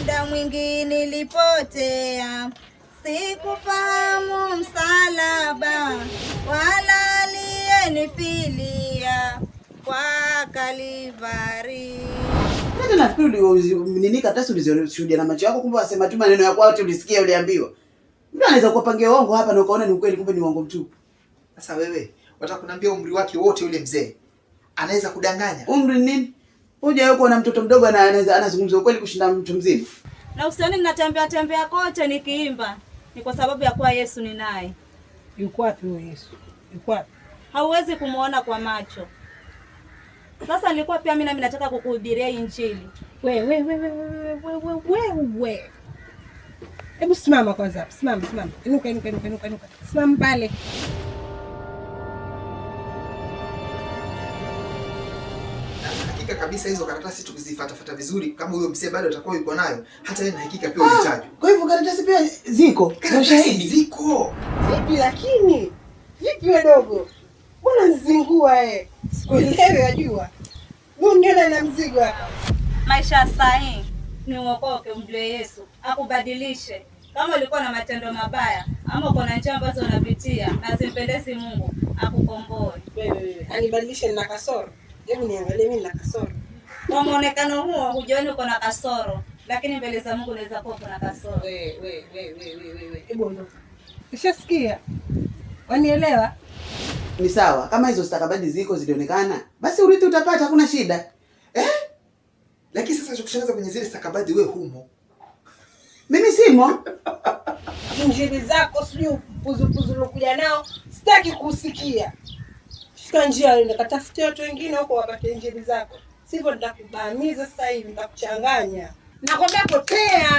muda mwingi nilipotea, sikufahamu msalaba wala aliyenifilia kwa Kalivari. Hata nafikiri nini katasi ulishuhudia na macho yako, kumbe wasema tu maneno yako wote ulisikia uliambiwa. Mtu anaweza kupangia uongo hapa na ukaona ni ukweli, kumbe ni uongo mtupu. Sasa wewe wataka kuniambia umri wake wote yule mzee anaweza kudanganya? Umri nini? Hoja yako na mtoto mdogo anaweza anazungumza ukweli kushinda mtu mzima. Na usioni ninatembea tembea kote nikiimba, ni kwa sababu ya kuwa Yesu ni naye. Yuko wapi huyo Yesu? Yuko wapi? Hauwezi kumuona kwa macho. Sasa nilikuwa pia mimi nataka kukuhubiria Injili. We. Hebu simama kwanza. Simama. Inuka. Simama pale. Hakika kabisa hizo karatasi tukizifuata vizuri, kama huyo mzee bado atakuwa yuko nayo, hata yeye na hakika pia ulitajwa. Kwa hivyo karatasi pia ziko. Ushahidi ziko. Vipi lakini? Vipi wadogo? Mbona nzingua Sikuelewi wajua. Mbona niona na mzigo hapa? Maisha sahihi ni uokoke, umjue Yesu, akubadilishe. Kama ulikuwa na matendo mabaya ama uko na njia ambazo unapitia na simpendezi Mungu, akukomboe. Wewe, anibadilishe na kasoro. Hebu niangalie mimi na kasoro. Kwa muonekano huo hujioni uko na kasoro, lakini mbele za Mungu unaweza kuwa kuna kasoro. We. Hebu ondoka. Ushasikia? Wanielewa? Ni sawa. Kama hizo stakabadhi ziko zilionekana, basi urithi utapata, hakuna shida. Lakini sasa tukushangaza kwenye zile stakabadhi wewe humo. Mimi simo. Injili zako sio puzu kuja nao, sitaki kusikia. Shika njia ile katafutia watu wengine huko wapate injili zako. Sivyo nitakubamiza sasa hivi, nitakuchanganya. Nakwambia potea.